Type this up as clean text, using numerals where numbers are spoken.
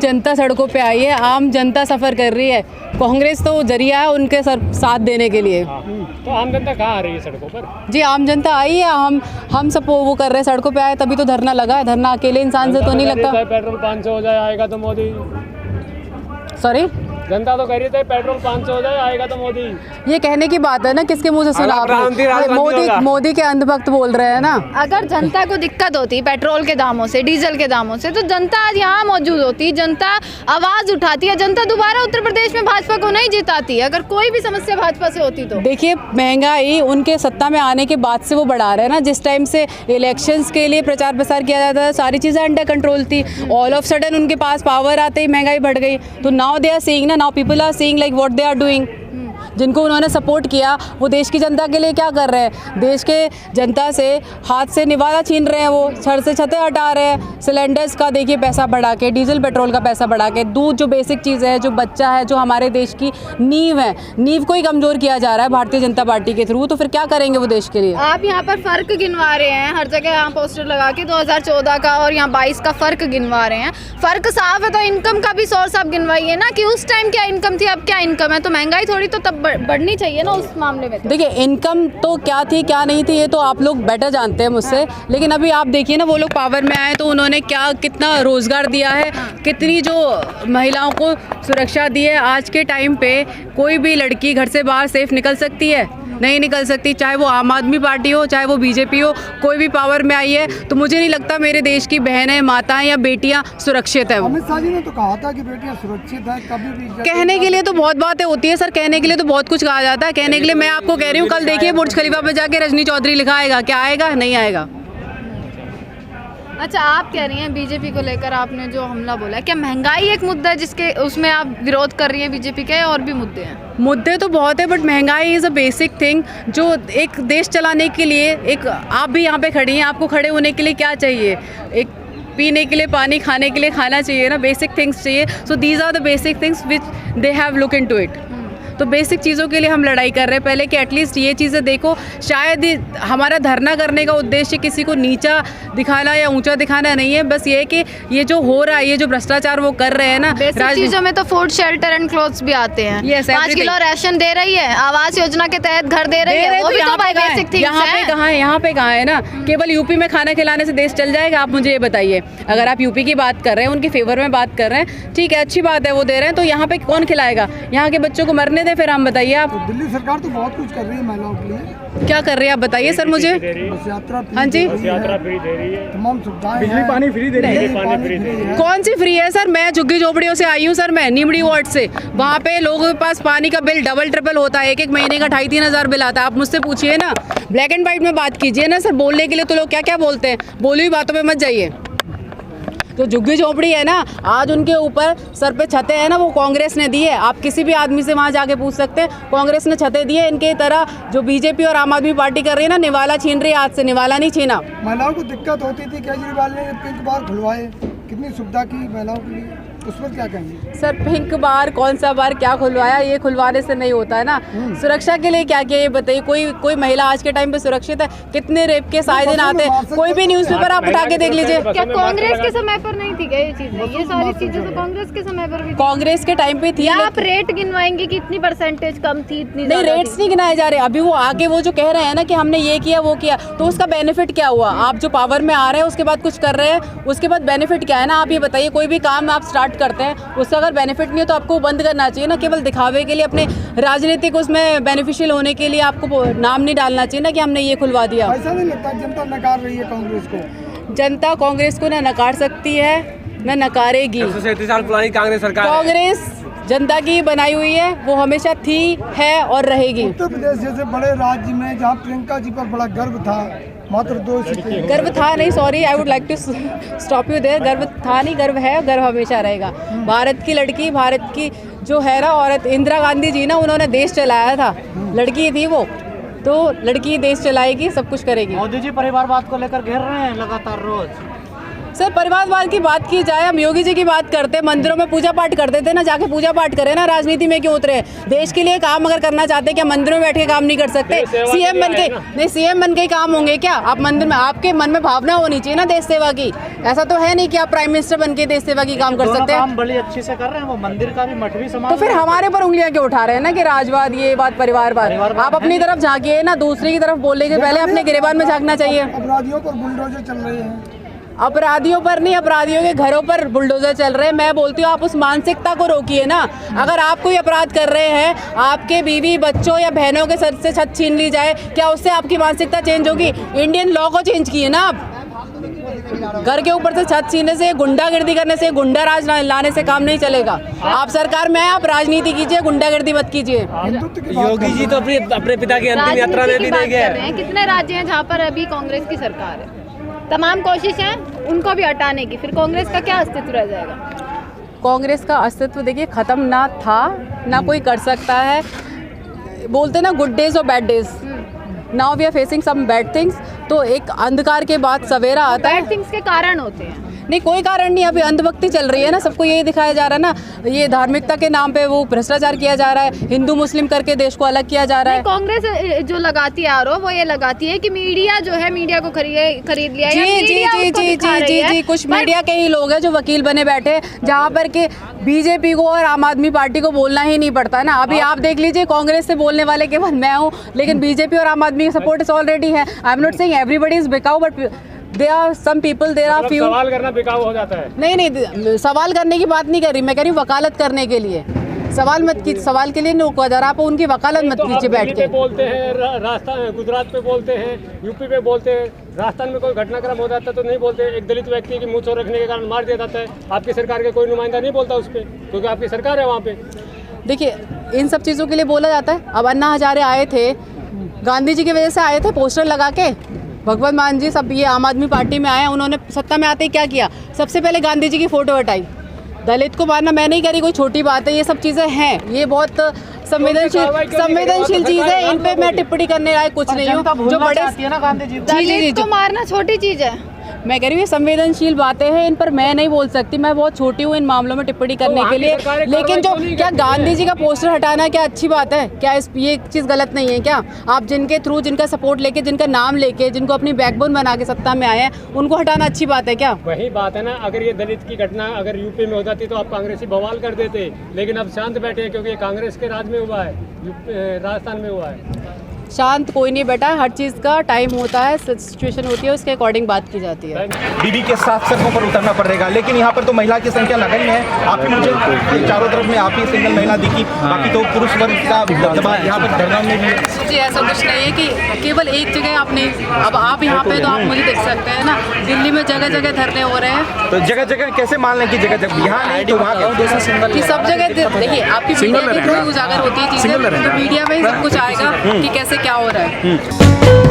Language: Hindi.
जनता सड़कों पे आई है, आम जनता सफ़र कर रही है। कांग्रेस तो जरिया है उनके साथ देने के लिए। तो आम जनता कहाँ आ रही है सड़कों पर? जी आम जनता आई है, हम सब वो कर रहे हैं, सड़कों पे आए तभी तो धरना लगा है। धरना अकेले इंसान से तो नहीं लगता। पेट्रोल 500 हो जाए आएगा तो मोदी। सॉरी, जनता तो कह रही थी पेट्रोल 500 हो जाए आएगा तो मोदी। ये कहने की बात है ना, किसके मुंह से सुना आपने? मोदी के अंधभक्त बोल रहे हैं ना। अगर जनता को दिक्कत होती पेट्रोल के दामों से, डीजल के दामों से, तो जनता आज यहाँ मौजूद होती, जनता आवाज उठाती है, जनता दोबारा उत्तर प्रदेश में भाजपा को नहीं जिताती अगर कोई भी समस्या भाजपा से होती तो। देखिए, महंगाई उनके सत्ता में आने के बाद से वो बढ़ा रहे हैं ना। जिस टाइम से इलेक्शंस के लिए प्रचार प्रसार किया जाता था, सारी चीज़ें अंडर कंट्रोल थी। ऑल ऑफ सडन उनके पास पावर आते ही महंगाई बढ़ गई। तो नाउ दे आर सीइंग ना, now people are seeing like what they are doing. जिनको उन्होंने सपोर्ट किया वो देश की जनता के लिए क्या कर रहे हैं? देश के जनता से हाथ से निवाला छीन रहे हैं, वो छड़ से छतें हटा रहे हैं। सिलेंडर्स का देखिए पैसा बढ़ा के, डीजल पेट्रोल का पैसा बढ़ा के, दूध जो बेसिक चीज़ है, जो बच्चा है, जो हमारे देश की नींव है, नींव को ही कमज़ोर किया जा रहा है भारतीय जनता पार्टी के थ्रू। तो फिर क्या करेंगे वो देश के लिए? आप यहाँ पर फ़र्क गिनवा रहे हैं, हर जगह यहाँ पोस्टर लगा के 2014 का और यहाँ 22 का फ़र्क गिनवा रहे हैं। फ़र्क साफ है, तो इनकम का भी सोर्स आप गिनवाइए ना कि उस टाइम क्या इनकम थी, अब क्या इनकम है। तो महंगाई थोड़ी तो तब बढ़नी चाहिए ना उस मामले में। देखिए, इनकम तो क्या थी क्या नहीं थी ये तो आप लोग बेटर जानते हैं मुझसे। लेकिन अभी आप देखिए ना, वो लोग पावर में आए तो उन्होंने कितना रोज़गार दिया है, कितनी जो महिलाओं को सुरक्षा दी है। आज के टाइम पे कोई भी लड़की घर से बाहर सेफ निकल सकती है? नहीं निकल सकती। चाहे वो आम आदमी पार्टी हो, चाहे वो बीजेपी हो, कोई भी पावर में आई है तो मुझे नहीं लगता मेरे देश की बहनें, माताएं या बेटियां सुरक्षित हैं। अमित शाह जी ने तो कहा था कि बेटियां सुरक्षित हैं, कभी भी। कहने के लिए तो बहुत बातें होती है सर, कहने के लिए तो बहुत कुछ कहा जाता है। कहने के लिए मैं आपको कह रही हूँ, कल देखिए बुर्ज खलीफा पे जाके रजनी चौधरी लिखा आएगा, क्या आएगा? नहीं आएगा। अच्छा, आप कह रही हैं बीजेपी को लेकर आपने जो हमला बोला है, क्या महंगाई एक मुद्दा है जिसके उसमें आप विरोध कर रही हैं बीजेपी के, और भी मुद्दे हैं? मुद्दे तो बहुत है, बट महंगाई इज़ अ बेसिक थिंग जो एक देश चलाने के लिए, एक आप भी यहाँ पे खड़ी हैं, आपको खड़े होने के लिए क्या चाहिए? एक पीने के लिए पानी, खाने के लिए खाना चाहिए ना, बेसिक थिंग्स चाहिए। So these are the basic things which they have look into it. तो बेसिक चीज़ों के लिए हम लड़ाई कर रहे हैं पहले कि एटलीस्ट ये चीज़ें देखो। शायद हमारा धरना करने का उद्देश्य किसी को नीचा दिखाना या ऊंचा दिखाना नहीं है, बस ये है कि ये जो हो रहा है, ये जो भ्रष्टाचार वो कर रहे हैं ना, बेसिक चीज़ों में तो फूड, शेल्टर एंड क्लोथ्स भी आते हैं। Yes, 5 किलो राशन दे रही है, आवास योजना के तहत घर दे रही है, वो भी तो बेसिक थिंग्स हैं। यहाँ पे कहाँ है ना? केवल यूपी में खाना खिलाने से देश चल जाएगा? आप मुझे ये बताइए। अगर आप यूपी की बात कर रहे हैं, उनके फेवर में बात कर रहे हैं, ठीक है, अच्छी बात है, वो दे रहे हैं, तो यहाँ पे कौन खिलाएगा? यहाँ के बच्चों को मरने दें, फिर हम बताइए आप। तो दिल्ली सरकार तो बहुत कुछ कर रही है महिलाओं के लिए। क्या कर रही है आप बताइए सर मुझे। बस यात्रा हाँ जी, यात्रा फ्री दे रही है, तमाम सुविधाएं, बिजली पानी फ्री दे रही है। कौन सी फ्री है सर? मैं झुग्गी झोपड़ियों से आई हूँ सर, मैं नीमड़ी वार्ड से। वहाँ पे लोगों के पास पानी का बिल डबल ट्रिपल होता है, एक महीने का 2,500-3 हज़ार बिल आता है। आप मुझसे पूछिए ना, ब्लैक एंड व्हाइट में बात कीजिए ना सर। बोलने के लिए तो लोग क्या क्या बोलते हैं, बोली हुई बातों पे मत जाइए। तो झुग्गी झोपड़ी है ना, आज उनके ऊपर सर पे छतें हैं ना, वो कांग्रेस ने दी है। आप किसी भी आदमी से वहाँ जाके पूछ सकते हैं, कांग्रेस ने छतें दी है। इनके तरह जो बीजेपी और आम आदमी पार्टी कर रही है ना, निवाला छीन रही है, आज से निवाला नहीं छीना। महिलाओं को दिक्कत होती थी, केजरीवाल ने पिंक बार खुलवाए, कितनी सुविधा की महिलाओं के लिए, उस पर क्या कहेंगे? सर पिंक बार कौन सा बार क्या खुलवाया? ये खुलवाने से नहीं होता है ना। सुरक्षा के लिए क्या किया ये बताइए। कोई महिला आज के टाइम पे सुरक्षित है? कितने रेप केस आए दिन आते हैं, कोई भी न्यूज़पेपर आप उठा के देख लीजिए। क्या कांग्रेस के समय पर नहीं थी क्या ये चीजें? ये सारी चीजें तो कांग्रेस के समय पर भी थी। कांग्रेस के टाइम पे थी। आप रेट गिनवाएंगे कि इतनी परसेंटेज कम थी, इतनी नहीं, रेट्स नहीं गिनाए जा रहे। अभी वो आगे वो जो कह रहे हैं ना कि हमने ये किया वो किया, तो उसका बेनिफिट क्या हुआ? आप जो पावर में आ रहे हैं उसके बाद कुछ कर रहे हैं, उसके बाद बेनिफिट क्या है ना? आप ये बताइए। कोई भी काम आप स्टार्ट करते हैं, उसका अगर बेनिफिट नहीं हो तो आपको बंद करना चाहिए ना। केवल दिखावे के लिए, अपने राजनीतिक उसमें बेनिफिशियल होने के लिए आपको नाम नहीं डालना चाहिए ना कि हमने ये खुलवा दिया। ऐसा नहीं लगता जनता नकार रही है कांग्रेस को? जनता कांग्रेस को ना नकार सकती है ना नकारेगी। 137 साल पुरानी कांग्रेस सरकार, कांग्रेस जनता की बनाई हुई है, वो हमेशा थी, है और रहेगी। उत्तर प्रदेश जैसे बड़े राज्य में जहाँ प्रियंका जी पर बड़ा गर्व था, मात्र 2 सीटें। गर्व था नहीं, sorry, I would like to stop you there. गर्व था नहीं, गर्व है, गर्व हमेशा रहेगा। भारत की लड़की, भारत की जो है ना औरत, इंदिरा गांधी जी ना, उन्होंने देश चलाया था, लड़की थी वो, तो लड़की देश चलाएगी, सब कुछ करेगी। मोदी जी परिवारवाद को लेकर घेर रहे हैं लगातार रोज। सर परिवारवाद की बात की जाए, हम योगी जी की बात करते हैं, मंदिरों में पूजा पाठ करते थे ना, जाके पूजा पाठ करें ना, राजनीति में क्यों उतरे? देश के लिए काम अगर करना चाहते हैं, क्या मंदिरों में बैठ के काम नहीं कर सकते? सीएम बन के नहीं, सीएम बन के ही काम होंगे क्या? आप मंदिर में, आपके मन में भावना होनी चाहिए ना देश सेवा की। ऐसा तो है नहीं कि आप प्राइम मिनिस्टर बन के देश सेवा की काम कर सकते हैं। बड़ी अच्छी से कर रहे हैं, वो मंदिर का भी मठ भी तो फिर हमारे पर उंगलियां क्यों उठा रहे हैं ना कि राजवाद, ये बात परिवारवाद? आप अपनी तरफ झांकिए ना, दूसरे की तरफ बोलने के पहले अपने गिरेबान में झांकना चाहिए। अपराधियों पर बुलडोजर चल रहे हैं। अपराधियों पर नहीं, अपराधियों के घरों पर बुलडोजर चल रहे हैं। मैं बोलती हूँ आप उस मानसिकता को रोकिए ना। अगर आप कोई अपराध कर रहे हैं, आपके बीवी बच्चों या बहनों के सर से छत छीन ली जाए, क्या उससे आपकी मानसिकता चेंज होगी? इंडियन लॉ को चेंज किए ना आप। घर के ऊपर से छत छीनने से, गुंडागिर्दी करने से, गुंडा राज लाने से काम नहीं चलेगा। आप सरकार में आप राजनीति कीजिए, गुंडागिर्दी मत कीजिए। योगी जी तो अपने पिता की अंतिम यात्रा में भी नहीं गए। कितने राज्य हैं जहाँ पर अभी कांग्रेस की सरकार है? तमाम कोशिश है उनको भी हटाने की, फिर कांग्रेस का क्या अस्तित्व रह जाएगा? कांग्रेस का अस्तित्व देखिए खत्म ना था ना कोई कर सकता है। बोलते ना गुड डेज और bad days, now we are facing some bad things. तो एक अंधकार के बाद सवेरा आता है। बैड थिंग्स के कारण होते हैं। नहीं, कोई कारण नहीं। अभी अंधभक्ति चल रही है ना, सबको यही दिखाया जा रहा है ना, ये धार्मिकता के नाम पे वो भ्रष्टाचार किया जा रहा है, हिंदू मुस्लिम करके देश को अलग किया जा रहा है। कांग्रेस जो लगाती है आरोप, वो ये लगाती है कि मीडिया जो है, मीडिया को खरीद लिया है। जी जी जी जी जी जी, कुछ मीडिया के ही लोग हैं जो वकील बने बैठे, जहाँ पर के बीजेपी को और आम आदमी पार्टी को बोलना ही नहीं पड़ता ना। अभी आप देख लीजिए, कांग्रेस से बोलने वाले केवल मैं हूँ, लेकिन बीजेपी और आम आदमी की सपोर्ट इज ऑलरेडी है। I am not saying everybody is बिकाऊ, but there are some people, there are few। सवाल करना बिकाऊ हो जाता है। नहीं, सवाल करने की बात नहीं कर रही मैं, कह रही हूँ वकालत करने के लिए। सवाल मत की, सवाल के लिए नहीं रोका जा रहा, आप उनकी वकालत मत कीजिए बैठ के। बोलते हैं राजस्थान, गुजरात पे बोलते हैं, यूपी पे बोलते हैं, राजस्थान में कोई घटनाक्रम हो जाता है तो नहीं बोलते। एक दलित व्यक्ति की मुँह रखने के कारण मार दिया जाता है, आपकी सरकार के कोई नुमाइंदा नहीं बोलता उस पर, क्योंकि आपकी सरकार है वहाँ पे। देखिए, इन सब चीज़ों के लिए बोला जाता है। अब अन्ना हजारे आए थे, गांधी जी की वजह से आए थे, पोस्टर लगा के। भगवत मान जी सब ये आम आदमी पार्टी में आए, उन्होंने सत्ता में आते ही क्या किया? सबसे पहले गांधी जी की फोटो हटाई। दलित को मारना मैं नहीं कह रही कोई छोटी बात है, ये सब चीज़ें हैं, ये बहुत संवेदनशील चीज़ है, इन पे मैं टिप्पणी करने लायक कुछ नहीं हूँ। जो बड़े दलित को मारना छोटी चीज है। मैं कह रही हूँ ये संवेदनशील बातें हैं, इन पर मैं नहीं बोल सकती, मैं बहुत छोटी हूँ इन मामलों में टिप्पणी करने के लिए। लेकिन जो क्या गांधी जी का पोस्टर हटाना क्या अच्छी बात है? क्या ये चीज़ गलत नहीं है क्या? आप जिनके थ्रू, जिनका सपोर्ट लेके, जिनका नाम लेके, जिनको अपनी बैकबोन बना के सत्ता में आए हैं, उनको हटाना अच्छी बात है क्या? वही बात है ना, अगर ये दलित की घटना अगर यूपी में हो जाती तो आप कांग्रेसी बवाल कर देते, लेकिन अब शांत बैठे हैं क्योंकि ये कांग्रेस के राज में हुआ है, राजस्थान में हुआ है। शांत कोई नहीं बैठा, हर चीज़ का टाइम होता है, सिचुएशन होती है, उसके अकॉर्डिंग बात की जाती है। बीबी के साथ सड़कों पर उतरना पड़ेगा, लेकिन यहाँ पर तो महिला की संख्या नगण्य है। आप ही मुझे चारों तरफ में आप ही सिंगल महिला दिखी, बाकी तो पुरुष वर्ग का दबदबा यहाँ पर धरना में भी। जी ऐसा कुछ नहीं है कि केवल एक जगह आप नहीं, अब आप यहाँ पे तो आप मुझे देख सकते हैं ना, दिल्ली में जगह जगह धरने हो रहे हैं। तो जगह जगह कैसे मान लें कि जगह जगह यहाँ नहीं तो वहाँ कि सब जगह देखिए, आपकी मीडिया के थ्रू उजागर होती है चीज़ें, तो मीडिया में ही सब कुछ आएगा कि कैसे क्या हो रहा है।